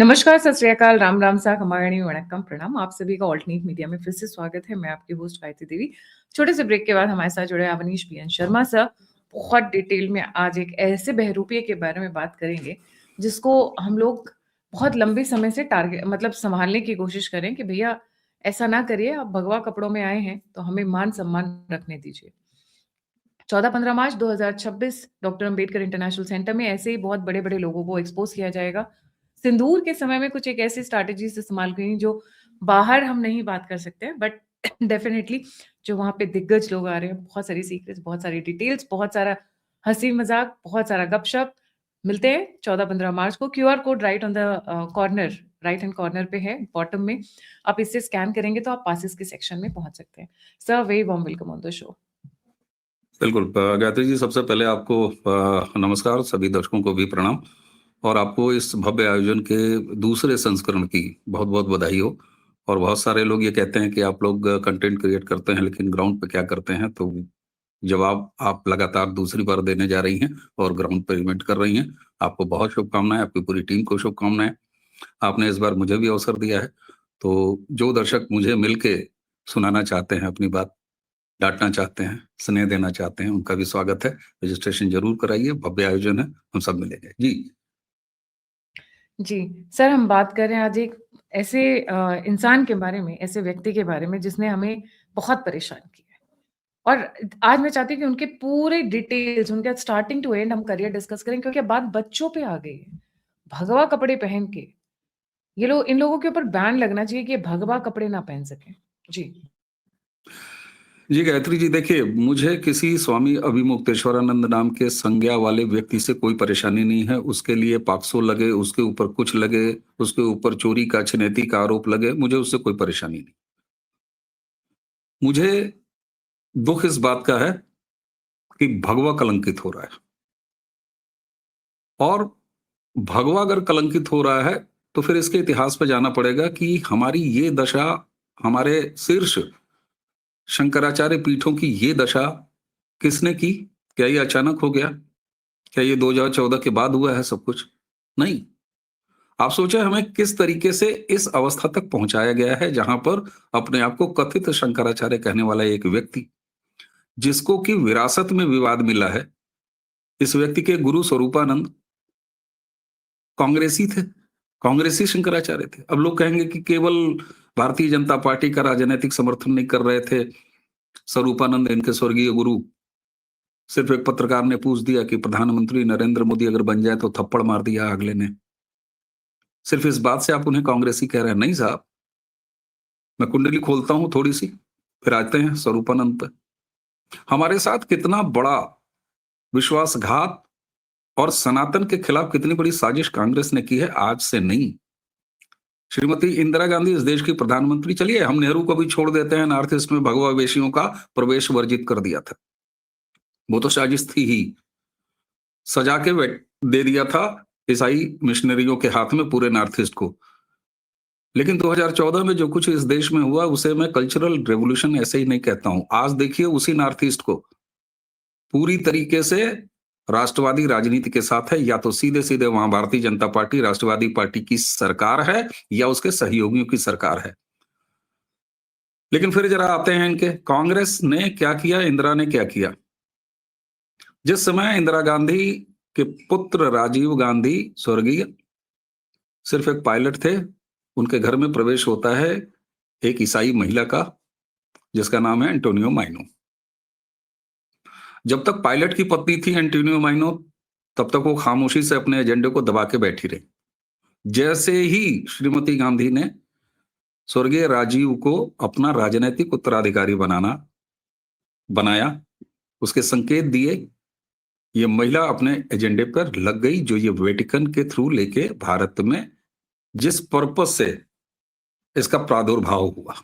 नमस्कार, सत श्री अकाल, राम राम सा, खमागणी वणक्कम, प्रणाम। आप सभी का ऑल्टरनेट मीडिया में फिर से स्वागत है। मैं आपकी होस्ट गायत्री देवी। छोटे से ब्रेक के बाद हमारे साथ जुड़े अवनीश बीएन शर्मा सर। बहुत डिटेल में आज एक ऐसे बहरूपिये के बारे में बात करेंगे जिसको हम लोग बहुत लंबे समय से टारगेट मतलब संभालने की कोशिश करें कि भैया ऐसा ना करिए, आप भगवा कपड़ों में आए हैं तो हमें मान सम्मान रखने दीजिए। 14-15 मार्च 2026 डॉक्टर अंबेडकर इंटरनेशनल सेंटर में ऐसे ही बहुत बड़े-बड़े लोगों को एक्सपोज़ किया जाएगा। सिंदूर के समय में कुछ एक ऐसी स्ट्रैटेजीज़ इस्तेमाल की जो बाहर हम नहीं बात कर सकते हैं, बट डेफिनिटली जो वहाँ पे दिग्गज लोग आ रहे हैं, बहुत सारी सीक्रेट्स, बहुत सारी डिटेल्स, बहुत सारा हँसी-मज़ाक, बहुत सारा गपशप। मिलते हैं 14-15 मार्च को। QR code right on the corner, right hand corner पे है, बॉटम में। आप इसे स्कैन करेंगे तो आप पासेस के सेक्शन में पहुँच सकते हैं। Sir, very warm welcome on the show. बिल्कुल। गायत्री जी, सबसे पहले आपको नमस्कार, सभी दर्शकों को भी प्रणाम और आपको इस भव्य आयोजन के दूसरे संस्करण की बहुत बहुत बधाई हो। और बहुत सारे लोग ये कहते हैं कि आप लोग कंटेंट क्रिएट करते हैं लेकिन ग्राउंड पे क्या करते हैं, तो जवाब आप लगातार दूसरी बार देने जा रही हैं और ग्राउंड पर इवेंट कर रही हैं। आपको बहुत शुभकामनाएं, आपकी पूरी टीम को शुभकामनाएं। आपने इस बार मुझे भी अवसर दिया है, तो जो दर्शक मुझे मिलके सुनाना चाहते हैं अपनी बात, डाँटना चाहते हैं, स्नेह देना चाहते हैं, उनका भी स्वागत है। रजिस्ट्रेशन ज़रूर कराइए, भव्य आयोजन है, हम सब मिलेंगे। जी। जी, सर हम बात कर रहे हैं आज एक ऐसे इंसान के बारे में, ऐसे व्यक्ति के बारे में जिसने हमें बहुत परेशान किया है। और आज मैं चाहती हूँ कि उनके पूरे डिटेल्स, उनका स्टार्टिंग टू एंड हम करियर डिस्कस करें क्योंकि अब बात बच्चों पे आ गई है। भगवा कपड़े पहन के, ये लोग इन लोगों के ऊपर बैन लगना चाहिए कि ये भगवा कपड़े ना पहन सकें। जी। जी, गायत्री जी, देखिए, मुझे किसी स्वामी अभिमुक्तेश्वरानंद नाम के संज्ञा वाले व्यक्ति से कोई परेशानी नहीं है। उसके लिए पॉक्सो लगे, उसके ऊपर कुछ लगे, उसके ऊपर चोरी का, छिनैती का आरोप लगे, मुझे उससे कोई परेशानी नहीं। मुझे दुःख इस बात का है कि भगवा कलंकित हो रहा है। और भगवा अगर कलंकित हो रहा है तो फिर इसके इतिहास पे जाना पड़ेगा कि हमारी ये दशा, हमारे शीर्ष शंकराचार्य पीठों की ये दशा किसने की? क्या ये अचानक हो गया? क्या ये 2014 के बाद हुआ है सब कुछ? नहीं। आप सोचें, हमें किस तरीके से इस अवस्था तक पहुंचाया गया है जहां पर अपने आप को कथित शंकराचार्य कहने वाला एक व्यक्ति, जिसको कि विरासत में विवाद मिला है, इस व्यक्ति के गुरु स्वरूपानंद कांग्रेसी थे, कांग्रेसी शंकराचार्य थे। अब लोग कहेंगे कि केवल भारतीय जनता पार्टी का राजनीतिक समर्थन नहीं कर रहे थे स्वरूपानंद, इनके स्वर्गीय गुरु। सिर्फ एक पत्रकार ने पूछ दिया कि प्रधानमंत्री नरेंद्र मोदी अगर बन जाए तो थप्पड़ मार दिया अगले ने। सिर्फ इस बात से आप उन्हें कांग्रेसी कह रहे हैं? नहीं साहब, मैं कुंडली खोलता हूं थोड़ी सी, फिर आते हैं स्वरूपानंद पर। हमारे साथ कितना बड़ा विश्वासघात और सनातन के खिलाफ कितनी बड़ी साजिश कांग्रेस ने की है, आज से नहीं। श्रीमती इंदिरा गांधी इस देश की प्रधानमंत्री, चलिए हम नेहरू को भी छोड़ देते हैं, नॉर्थ ईस्ट में भगवा वेशियों का प्रवेश वर्जित कर दिया था, वो तो साजिश थी ही। सजा के दे दिया था ईसाई मिशनरियों के हाथ में पूरे नॉर्थ ईस्ट को। लेकिन 2014 में जो कुछ इस देश में हुआ उसे मैं कल्चरल रेवोल्यूशन ऐसे ही नहीं कहता हूं। आज देखिए उसी नॉर्थ ईस्ट को पूरी तरीके से राष्ट्रवादी राजनीति के साथ है, या तो सीधे सीधे वहां भारतीय जनता पार्टी राष्ट्रवादी पार्टी की सरकार है या उसके सहयोगियों की सरकार है। लेकिन फिर जरा आते हैं इनके, कांग्रेस ने क्या किया, इंदिरा ने क्या किया। जिस समय इंदिरा गांधी के पुत्र राजीव गांधी स्वर्गीय सिर्फ एक पायलट थे, उनके घर में प्रवेश होता है एक ईसाई महिला का जिसका नाम है एंटोनियो माइनो। जब तक पायलट की पत्नी थी एंटोनियो माइनो, तब तक वो खामोशी से अपने एजेंडे को दबा के बैठी रही। जैसे ही श्रीमती गांधी ने स्वर्गीय राजीव को अपना राजनीतिक उत्तराधिकारी बनाया, उसके संकेत दिए, ये महिला अपने एजेंडे पर लग गई, जो ये वेटिकन के थ्रू लेके भारत में जिस पर्पस से इसका प्रादुर्भाव हुआ।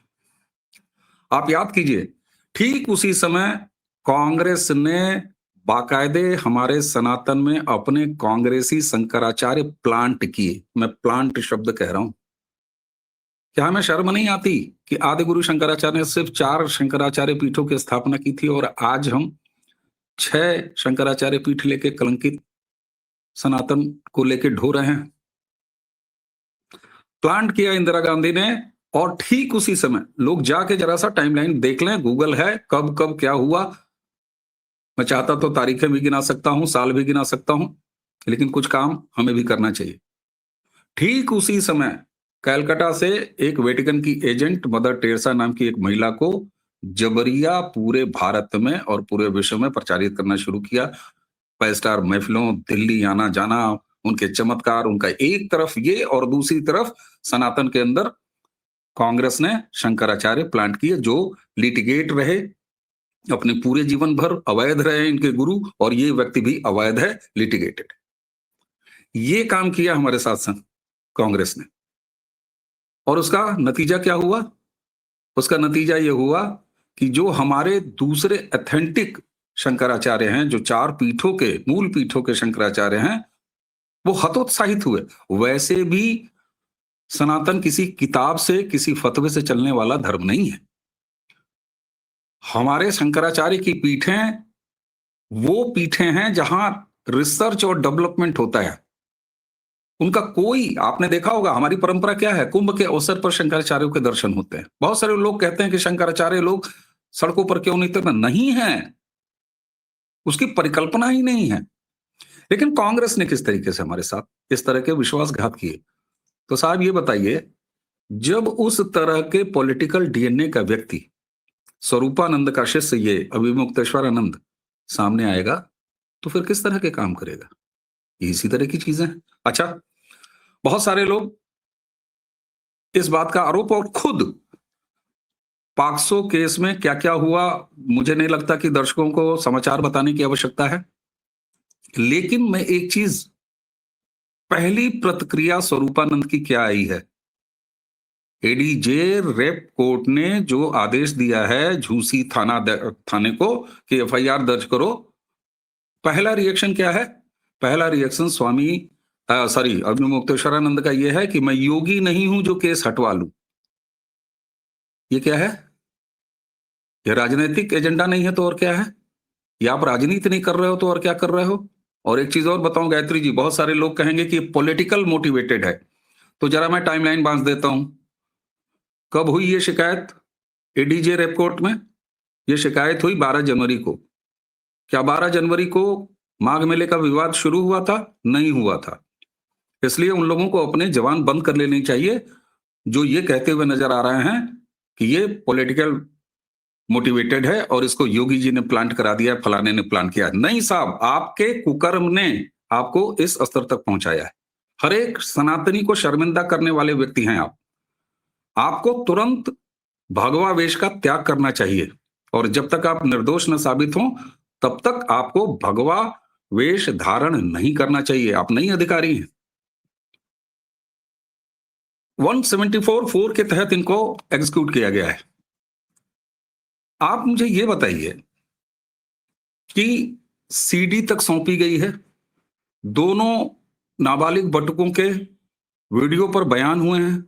आप याद कीजिए, ठीक उसी समय कांग्रेस ने बाकायदे हमारे सनातन में अपने कांग्रेसी शंकराचार्य प्लांट किए। मैं प्लांट शब्द कह रहा हूं। क्या हमें शर्म नहीं आती कि आदि गुरु शंकराचार्य ने सिर्फ 4 शंकराचार्य पीठों की स्थापना की थी और आज हम 6 शंकराचार्य पीठ लेके कलंकित सनातन को लेके ढो रहे हैं। प्लांट किया इंदिरा गांधी ने, और ठीक उसी समय लोग जाके जरा सा टाइमलाइन देख लें, गूगल है, कब कब क्या हुआ। मैं चाहता तो तारीखें भी गिना सकता हूं, साल भी गिना सकता हूं, लेकिन कुछ काम हमें भी करना चाहिए। ठीक उसी समय कलकत्ता से एक वेटिकन की एजेंट मदर टेरेसा नाम की एक महिला को जबरिया पूरे भारत में और पूरे विश्व में प्रचारित करना शुरू किया। 5 स्टार महफिलों, दिल्ली आना जाना, उनके चमत्कार, उनका एक तरफ ये और दूसरी तरफ सनातन के अंदर कांग्रेस ने शंकराचार्य प्लांट किए, जो लिटिगेट रहे अपने पूरे जीवन भर, अवैध रहे इनके गुरु, और ये व्यक्ति भी अवैध है, लिटिगेटेड। ये काम किया हमारे साथ संग कांग्रेस ने, और उसका नतीजा क्या हुआ? उसका नतीजा ये हुआ कि जो हमारे दूसरे ऑथेंटिक शंकराचार्य हैं, जो 4 पीठों के, मूल पीठों के शंकराचार्य हैं, वो हतोत्साहित हुए। वैसे भी सनातन किसी किताब से, किसी फतवे से चलने वाला धर्म नहीं है। हमारे शंकराचार्य की पीठें वो पीठें हैं जहां रिसर्च और डेवलपमेंट होता है। उनका कोई, आपने देखा होगा हमारी परंपरा क्या है, कुंभ के अवसर पर शंकराचार्यों के दर्शन होते हैं। बहुत सारे लोग कहते हैं कि शंकराचार्य लोग सड़कों पर क्यों नहीं उतरना, नहीं है, उसकी परिकल्पना ही नहीं है। लेकिन कांग्रेस ने किस तरीके से हमारे साथ इस तरह के विश्वासघात किए। तो साहब ये बताइए, जब उस तरह के पॉलिटिकल डीएनए का व्यक्ति, स्वरूपानंद का शिष्य ये अभिमुक्तेश्वरानंद सामने आएगा, तो फिर किस तरह के काम करेगा? इसी तरह की चीजें हैं। अच्छा, बहुत सारे लोग इस बात का आरोप, और खुद पाक्सो केस में क्या क्या हुआ, मुझे नहीं लगता कि दर्शकों को समाचार बताने की आवश्यकता है। लेकिन मैं एक चीज, पहली प्रतिक्रिया स्वरूपानंद की क्या आई है? एडीजे रेप कोर्ट ने जो आदेश दिया है झूसी थाने को कि एफआईआर दर्ज करो, पहला रिएक्शन क्या है? पहला रिएक्शन अभिमुक्तेश्वरानंद का यह है कि मैं योगी नहीं हूं जो केस हटवा लूं। ये क्या है? ये राजनीतिक एजेंडा नहीं है तो और क्या है? या आप राजनीति नहीं कर रहे हो तो और क्या कर रहे हो? और एक चीज और बताऊं गायत्री जी, बहुत सारे लोग कहेंगे कि पॉलिटिकल मोटिवेटेड है, तो जरा मैं टाइमलाइन बांध देता हूं। कब हुई ये शिकायत एडीजे रेप कोर्ट में? ये शिकायत हुई 12 जनवरी को। क्या 12 जनवरी को माघ मेले का विवाद शुरू हुआ था? नहीं हुआ था। इसलिए उन लोगों को अपने जवान बंद कर लेनी चाहिए जो ये कहते हुए नजर आ रहे हैं कि ये पॉलिटिकल मोटिवेटेड है और इसको योगी जी ने प्लांट करा दिया, फलाने ने प्लान किया। नहीं साहब, आपके कुकर्म ने आपको इस स्तर तक पहुंचाया है। हर एक सनातनी को शर्मिंदा करने वाले व्यक्ति हैं आप। आपको तुरंत भगवा वेश का त्याग करना चाहिए, और जब तक आप निर्दोष न साबित हो तब तक आपको भगवा वेश धारण नहीं करना चाहिए। आप नहीं अधिकारी हैं। 174(4) के तहत इनको एग्जीक्यूट किया गया है। आप मुझे ये बताइए कि सीडी तक सौंपी गई है, दोनों नाबालिग बटुकों के वीडियो पर बयान हुए हैं,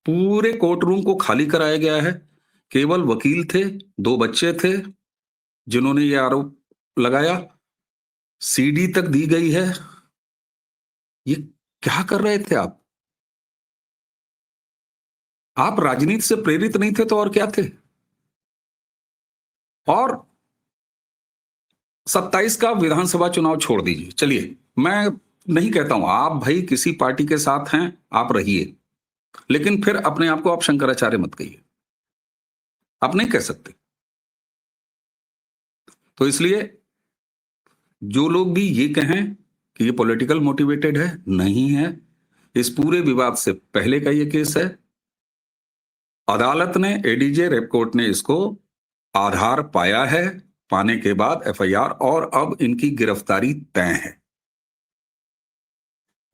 पूरे कोर्ट रूम को खाली कराया गया है, केवल वकील थे, 2 बच्चे थे जिन्होंने ये आरोप लगाया, सीडी तक दी गई है। ये क्या कर रहे थे आप? आप राजनीति से प्रेरित नहीं थे तो और क्या थे? और 27 का विधानसभा चुनाव छोड़ दीजिए, चलिए मैं नहीं कहता हूं आप भाई किसी पार्टी के साथ हैं, आप रहिए, लेकिन फिर अपने आप को आप शंकराचार्य मत कहिए, आप नहीं कह सकते। तो इसलिए जो लोग भी ये कहें कि ये पॉलिटिकल मोटिवेटेड है, नहीं है। इस पूरे विवाद से पहले का ये केस है, अदालत ने, एडीजे रेप कोर्ट ने इसको आधार पाया है, पाने के बाद एफआईआर, और अब इनकी गिरफ्तारी तय है,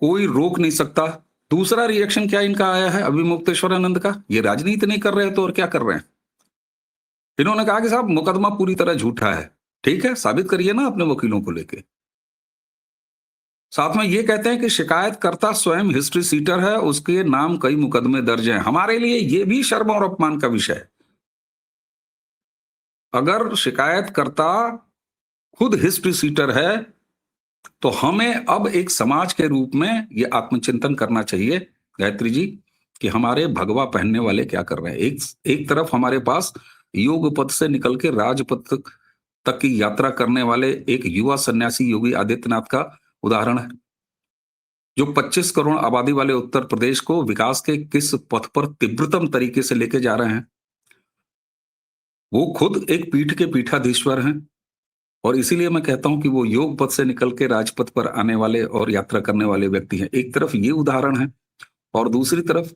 कोई रोक नहीं सकता। दूसरा रिएक्शन क्या इनका आया है अभिमुक्तेश्वरानंद का? ये राजनीति नहीं कर रहे तो और क्या कर रहे हैं? इन्होंने कहा कि साहब मुकदमा पूरी तरह झूठा है। ठीक है, साबित करिए ना अपने वकीलों को लेके। साथ में ये कहते हैं कि शिकायतकर्ता स्वयं हिस्ट्री सीटर है, उसके नाम कई मुकदमे दर्ज हैं। हमारे लिए ये भी शर्म और अपमान का विषय है। अगर शिकायतकर्ता खुद हिस्ट्री सीटर है तो हमें अब एक समाज के रूप में ये आत्मचिंतन करना चाहिए गायत्री जी, कि हमारे भगवा पहनने वाले क्या कर रहे हैं। एक तरफ हमारे पास योग पथ से निकल के राजपथ तक की यात्रा करने वाले एक युवा सन्यासी योगी आदित्यनाथ का उदाहरण है, जो 25 करोड़ आबादी वाले उत्तर प्रदेश को विकास के किस पथ पर तीव्रतम तरीके से लेके जा रहे हैं। वो खुद एक पीठ के पीठाधीश्वर हैं और इसीलिए मैं कहता हूं कि वो योग पथ से निकल के राजपथ पर आने वाले और यात्रा करने वाले व्यक्ति हैं। एक तरफ ये उदाहरण है और दूसरी तरफ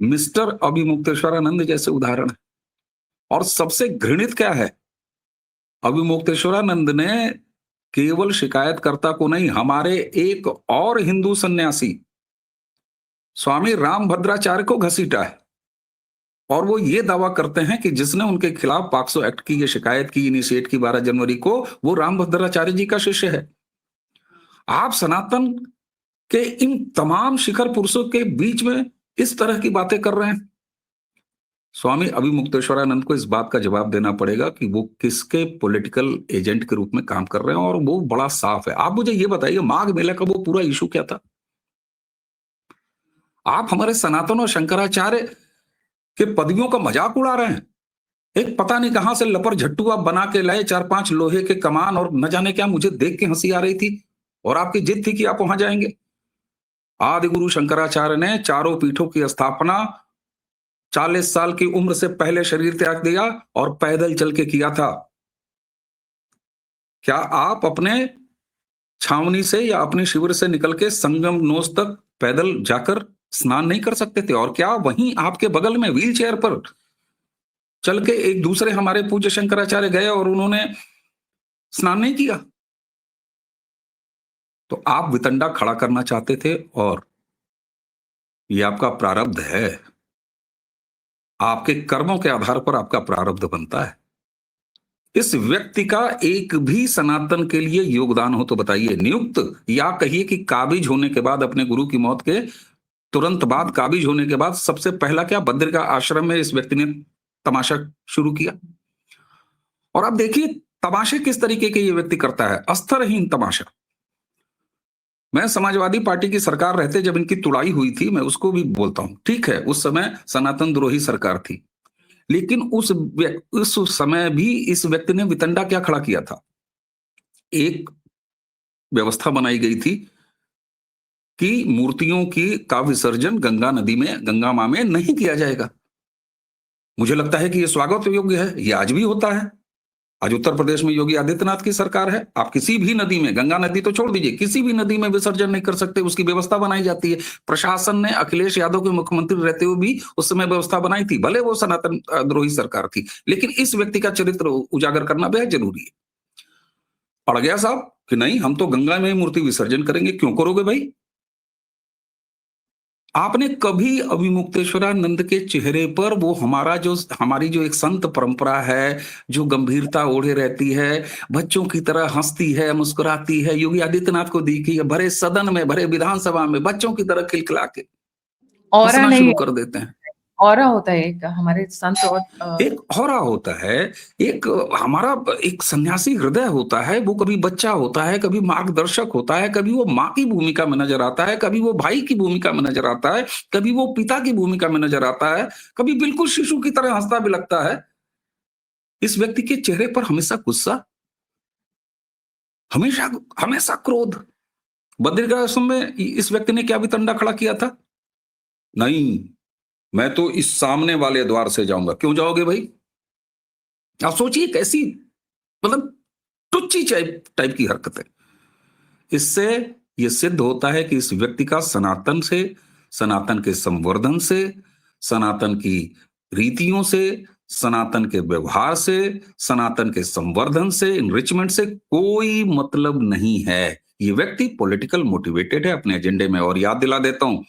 मिस्टर अभिमुक्तेश्वरानंद जैसे उदाहरण है। और सबसे घृणित क्या है, अभिमुक्तेश्वरानंद ने केवल शिकायतकर्ता को नहीं, हमारे एक और हिंदू सन्यासी स्वामी रामभद्राचार्य को घसीटा है और वो ये दावा करते हैं कि जिसने उनके खिलाफ पॉक्सो एक्ट की ये शिकायत की, इनिशिएट की 12 जनवरी को, वो रामभद्राचार्य जी का शिष्य है। आप सनातन के इन तमाम शिखर पुरुषों के बीच में इस तरह की बातें कर रहे हैं। स्वामी अभिमुक्तेश्वरानंद को इस बात का जवाब देना पड़ेगा कि वो किसके पॉलिटिकल एजेंट के रूप में काम कर रहे हैं, और वो बड़ा साफ है। आप मुझे ये बताइए, माघ मेला का वो पूरा इशू क्या था? आप हमारे सनातन और शंकराचार्य के पदवियों का मजाक उड़ा रहे हैं। एक पता नहीं कहां से लपर झट्टू आप बना के लाए, 4-5 लोहे के कमान और न जाने क्या। मुझे देख के हंसी आ रही थी और आपकी जिद थी कि आप वहां जाएंगे। आदि गुरु शंकराचार्य ने चारों पीठों की स्थापना 40 साल की उम्र से पहले शरीर त्याग दिया और पैदल चल के किया था। क्या आप अपने छावनी से या अपने शिविर से निकल के संगम नोस तक पैदल जाकर स्नान नहीं कर सकते थे? और क्या वहीं आपके बगल में व्हील चेयर पर चल के एक दूसरे हमारे पूज्य शंकराचार्य गए और उन्होंने स्नान नहीं किया? तो आप वितंडा खड़ा करना चाहते थे और ये आपका प्रारब्ध है। आपके कर्मों के आधार पर आपका प्रारब्ध बनता है। इस व्यक्ति का एक भी सनातन के लिए योगदान हो तो बताइए। नियुक्त या कहिए कि काबिज होने के बाद, अपने गुरु की मौत के तुरंत बाद काबिज होने के बाद सबसे पहला क्या, बद्रिका आश्रम में इस व्यक्ति ने तमाशा शुरू किया। और आप देखिए तमाशे किस तरीके के ये व्यक्ति करता है, अस्तरहीन तमाशा। मैं समाजवादी पार्टी की सरकार रहते जब इनकी तुड़ाई हुई थी, मैं उसको भी बोलता हूं, ठीक है उस समय सनातन द्रोही सरकार थी, लेकिन उस समय भी इस व्यक्ति ने वितंडा क्या खड़ा किया था। एक व्यवस्था बनाई गई थी कि मूर्तियों का विसर्जन गंगा नदी में, गंगा मां में नहीं किया जाएगा। मुझे लगता है कि यह स्वागत योग्य है, यह आज भी होता है। आज उत्तर प्रदेश में योगी आदित्यनाथ की सरकार है, आप किसी भी नदी में, गंगा नदी तो छोड़ दीजिए, किसी भी नदी में विसर्जन नहीं कर सकते, उसकी व्यवस्था बनाई जाती है। प्रशासन ने अखिलेश यादव के मुख्यमंत्री रहते हुए भी उस समय व्यवस्था बनाई थी, भले वो सनातन द्रोही सरकार थी, लेकिन इस व्यक्ति का चरित्र उजागर करना बेहद जरूरी है। अड़ गया साहब कि नहीं, हम तो गंगा में मूर्ति विसर्जन करेंगे। क्यों करोगे भाई? आपने कभी अभिमुक्तेश्वरानंद के चेहरे पर वो हमारी जो एक संत परंपरा है, जो गंभीरता ओढ़े रहती है, बच्चों की तरह हंसती है, मुस्कुराती है, योगी आदित्यनाथ को देखी है भरे सदन में, भरे विधानसभा में बच्चों की तरह खिलखिला के ऑरा हंसना नहीं शुरू है, कर देते हैं। ऑरा होता है एक हमारे संत और एक हौरा होता है, एक हमारा एक सन्यासी हृदय होता है। वो कभी बच्चा होता है, कभी मार्गदर्शक होता है, कभी वो माँ की भूमिका में नजर आता है, कभी वो भाई की भूमिका में नजर आता है, कभी वो पिता की भूमिका में नजर आता है, कभी बिल्कुल शिशु की तरह हंसता भी लगता है। इस व्यक्ति के चेहरे पर हमेशा गुस्सा, हमेशा हमेशा क्रोध। बद्रिका आश्रम में इस व्यक्ति ने क्या वितंडा खड़ा किया था? नहीं, मैं तो इस सामने वाले द्वार से जाऊंगा। क्यों जाओगे भाई? आप सोचिए कैसी, मतलब टुच्ची टाइप की हरकत है। इससे यह सिद्ध होता है कि इस व्यक्ति का सनातन से, सनातन के संवर्धन से, सनातन की रीतियों से, सनातन के व्यवहार से, सनातन के संवर्धन से, इनरिचमेंट से कोई मतलब नहीं है। ये व्यक्ति पॉलिटिकल मोटिवेटेड है अपने एजेंडे में। और याद दिला देता हूं,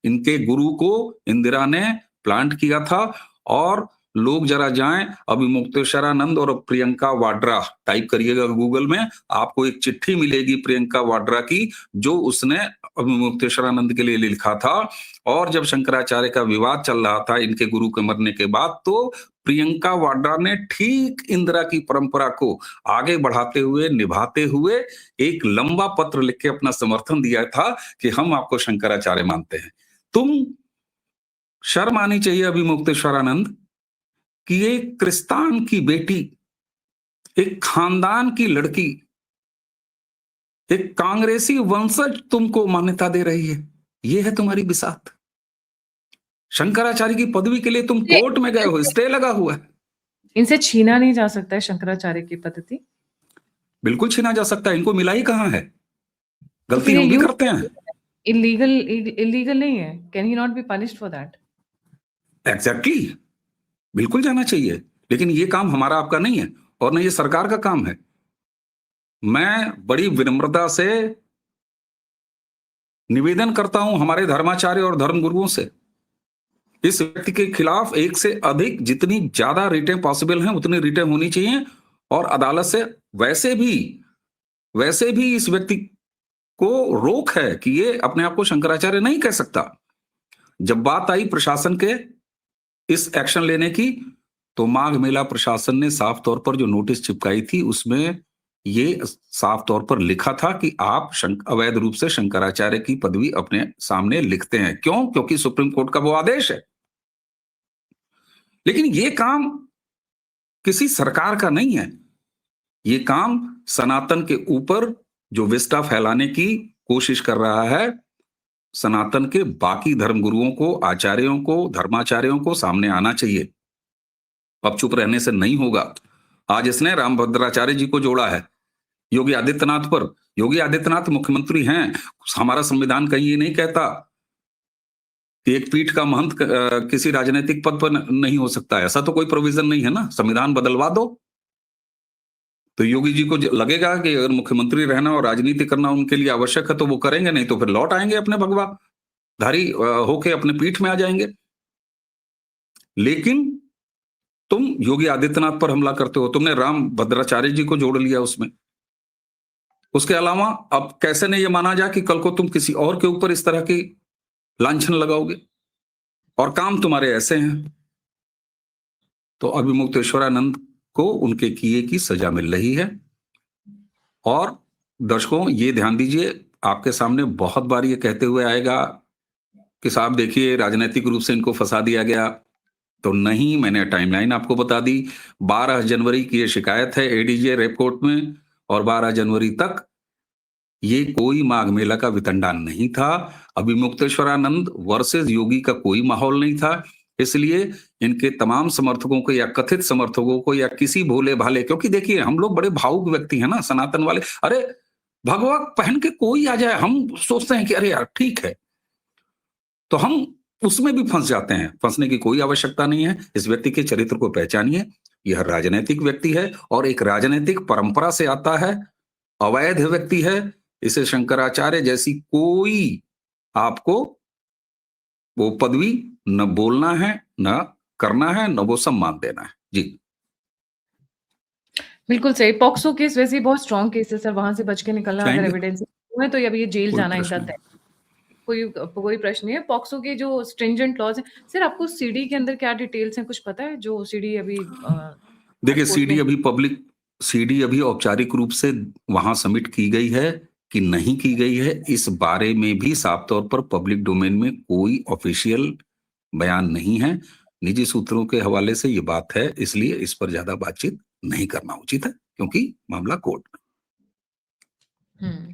इनके गुरु को इंदिरा ने प्लांट किया था। और लोग जरा जाएं, अभिमुक्तेश्वरानंद और प्रियंका वाड्रा टाइप करिएगा गूगल में, आपको एक चिट्ठी मिलेगी प्रियंका वाड्रा की, जो उसने अभिमुक्तेश्वरानंद के लिए लिखा था। और जब शंकराचार्य का विवाद चल रहा था इनके गुरु के मरने के बाद, तो प्रियंका वाड्रा ने ठीक इंदिरा की परंपरा को आगे बढ़ाते हुए, निभाते हुए एक लंबा पत्र लिख के अपना समर्थन दिया था कि हम आपको शंकराचार्य मानते हैं। तुम शर्म आनी चाहिए अभिमुक्तेश्वरानंद कि एक क्रिस्तान की बेटी, एक खानदान की लड़की, एक कांग्रेसी वंशज तुमको मान्यता दे रही है। ये है तुम्हारी बिसात। शंकराचार्य की पदवी के लिए तुम ये कोर्ट में गए हो, स्टे लगा हुआ है। इनसे छीना नहीं जा सकता है शंकराचार्य की पद्धति? बिल्कुल छीना जा सकता है, इनको मिला ही कहां है, तो गलती फिर ये हम भी यूज करते हैं। इलीगल इलीगल नहीं है? Can he not be punished for that? Exactly, बिल्कुल जाना चाहिए, लेकिन ये काम हमारा आपका नहीं है और न ये सरकार का काम है। मैं बड़ी विनम्रता से निवेदन करता हूं हमारे धर्माचार्य और धर्मगुरुओं से, इस व्यक्ति के खिलाफ एक से अधिक जितनी ज्यादा रिटें पॉसिबल हैं उतनी रिटें होनी चाहिए, और अदालत से वैसे भी इस व्यक्ति को रोक है कि ये अपने आप को शंकराचार्य नहीं कह सकता। जब बात आई प्रशासन के इस एक्शन लेने की, तो माघ मेला प्रशासन ने साफ तौर पर जो नोटिस चिपकाई थी उसमें ये साफ तौर पर लिखा था कि आप अवैध रूप से शंकराचार्य की पदवी अपने सामने लिखते हैं। क्यों? क्योंकि सुप्रीम कोर्ट का वो आदेश है। लेकिन ये काम किसी सरकार का नहीं है, ये काम सनातन के ऊपर जो विस्टा फैलाने की कोशिश कर रहा है, सनातन के बाकी धर्मगुरुओं को, आचार्यों को, धर्माचार्यों को सामने आना चाहिए। अब चुप रहने से नहीं होगा। आज इसने रामभद्राचार्य जी को जोड़ा है योगी आदित्यनाथ पर। योगी आदित्यनाथ मुख्यमंत्री हैं, हमारा संविधान कहीं ये नहीं कहता कि एक पीठ का महंत किसी राजनीतिक पद पर नहीं हो सकता। ऐसा तो कोई प्रोविजन नहीं है ना, संविधान बदलवा दो। तो योगी जी को लगेगा कि अगर मुख्यमंत्री रहना और राजनीति करना उनके लिए आवश्यक है तो वो करेंगे, नहीं तो फिर लौट आएंगे अपने भगवा धारी होके अपने पीठ में आ जाएंगे। लेकिन तुम योगी आदित्यनाथ पर हमला करते हो, तुमने राम भद्राचार्य जी को जोड़ लिया उसमें। उसके अलावा अब कैसे नहीं ये माना जाए कि कल को तुम किसी और के ऊपर इस तरह की लांछन लगाओगे, और काम तुम्हारे ऐसे हैं। तो अभिमुक्तेश्वरानंद को उनके किए की सजा मिल रही है। और दर्शकों ये ध्यान दीजिए, आपके सामने बहुत बार ये कहते हुए आएगा कि साहब देखिए राजनीतिक रूप से इनको फंसा दिया गया। तो नहीं, मैंने टाइमलाइन आपको बता दी। 12 जनवरी की ये शिकायत है एडीजे रेप कोर्ट में, और 12 जनवरी तक ये कोई माघ मेला का वितंडान नहीं था। अभिमुक्तेश्वरानंद वर्सेस योगी का कोई माहौल नहीं था। इसलिए इनके तमाम समर्थकों को या कथित समर्थकों को या किसी भोले भाले, क्योंकि देखिए हम लोग बड़े भावुक व्यक्ति हैं ना सनातन वाले, अरे भगवा पहन के कोई आ जाए हम सोचते हैं कि अरे यार ठीक है, तो हम उसमें भी फंस जाते हैं। फंसने की कोई आवश्यकता नहीं है। इस व्यक्ति के चरित्र को पहचानिए, यह राजनीतिक व्यक्ति है और एक राजनीतिक परंपरा से आता है, अवैध व्यक्ति है। इसे शंकराचार्य जैसी कोई आपको वो पदवी न बोलना है, न करना है, न वो सम्मान देना है। जी बिल्कुल सही। पॉक्सो केस वैसे ही बहुत स्ट्रॉन्ग केस है सर, वहां से बच के निकलना अगर जाएंगे, एविडेंस है तो अब ये जेल कोई जाना प्रश्न इनका नहीं। तय। कोई प्रश्न नहीं है। पॉक्सो के जो स्ट्रिंजेंट लॉज हैं, सर आपको सीडी के अंदर क्या डिटेल्स हैं, कुछ पता है? जो सीडी अभी देखिए कोर्ट में सीडी अभी औपचारिक रूप से वहां सबमिट की गई है कि नहीं की गई है, इस बारे में भी साफ तौर पर पब्लिक डोमेन में कोई ऑफिशियल बयान नहीं है। निजी सूत्रों के हवाले से ये बात है, इसलिए इस पर ज्यादा बातचीत नहीं करना उचित है, क्योंकि मामला कोर्ट में। हम्म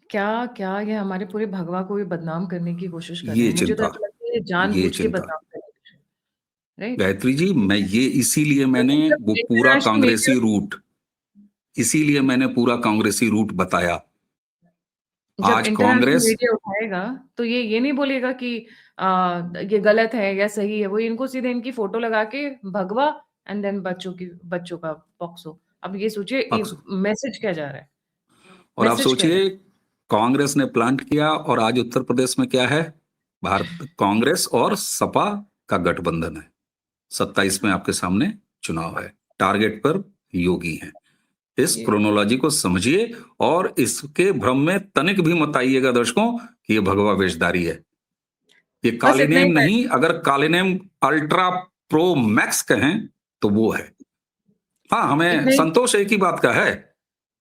क्या क्या ये हमारे पूरे भगवा को भी बदनाम करने की कोशिश कर रहे ये हैं? मुझे तो चिंता, ऐसा लगता है ये ये जानबूझ के चिंता बदनाम कर रहे हैं, राइट? गायत्री जी, मैं ये इसीलिए मैंने जब वो पूरा इंटरनेशनल मीडिया कांग्रेसी रूट, इसीलिए मैंने पूरा कांग्रेसी रूट बताया। जब आज इंटरनेशनल कांग्रेस, मीडिया उठाएगा तो ये नहीं बोलेगा कि ये गलत है या सही है। वो इनको सीधे इनकी फोटो लगा के भगवा एंड देन बच्चों का पॉक्सो। अब ये सोचिए मैसेज क्या जा रहा है? और आप मैसेज क्या जा सोचिए कांग्रेस ने प्लांट किया और आज उत्तर प्रदेश में क्या है, भारत कांग्रेस और सपा का गठबंधन है। 27 में आपके सामने चुनाव है, टारगेट पर योगी हैं। इस ये क्रोनोलॉजी को समझिए और इसके भ्रम में तनिक भी मत आइएगा दर्शकों कि ये भगवा वेशधारी है। ये बस इतना कालीनेम ही नहीं, अगर कालीनेम अल्ट्रा प्रो मैक्स कहें तो वो है। हाँ, हमें इतना ही संतोष एक ही बात का है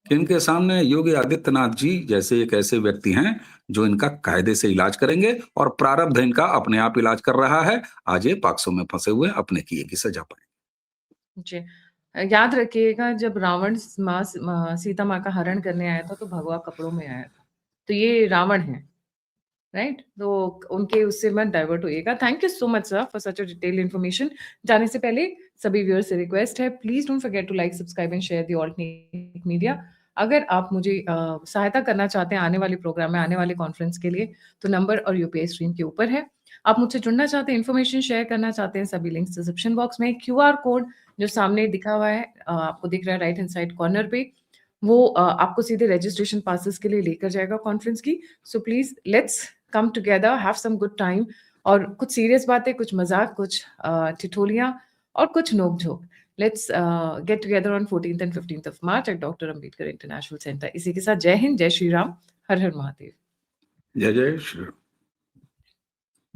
कि इनके सामने योगी आदित्यनाथ जी जैसे एक ऐसे व्यक्ति हैं जो इनका कायदे से इलाज करेंगे और प्रारब्ध इनका अपने आप इलाज कर रहा है। आज ये पॉक्सो में फंसे हुए अपने किए की सजा पाए। जी। याद रखिएगा जब रावण सीता माँ का हरण करने आया था तो भगवा कपड़ों में आया था। तो ये रावण है, राइट? तो उनके उससे मत डाइवर्ट होइएगा। Thank you so much sir for such a detailed information. जाने से पहले सभी व्यूअर्स से रिक्वेस्ट है, please don't forget to like, subscribe and share the alternate media. अगर आप मुझे सहायता करना चाहते हैं आने वाले प्रोग्राम में, आने वाले कॉन्फ्रेंस के लिए, तो नंबर और यूपीआई स्क्रीन के ऊपर है। आप मुझसे जुड़ना चाहते हैं, इन्फॉर्मेशन शेयर करना चाहते हैं, सभी लिंक्स डिस्क्रिप्शन बॉक्स में। क्यूआर कोड जो सामने दिखा हुआ है आपको दिख रहा है राइट हैंड साइड कॉर्नर पे, वो आपको सीधे रजिस्ट्रेशन पासेस के लिए लेकर जाएगा कॉन्फ्रेंस की। So please let's come together, have some good time, और कुछ सीरियस बातें, कुछ मज़ाक, कुछ ठिठोलियाँ और कुछ नोक-झोंक। Let's get together on 14th and 15th of March at doctor Ambedkar international centre. इसी के साथ जय हिंद, जय श्री राम, हर हर महादेव। जय जय श्री राम।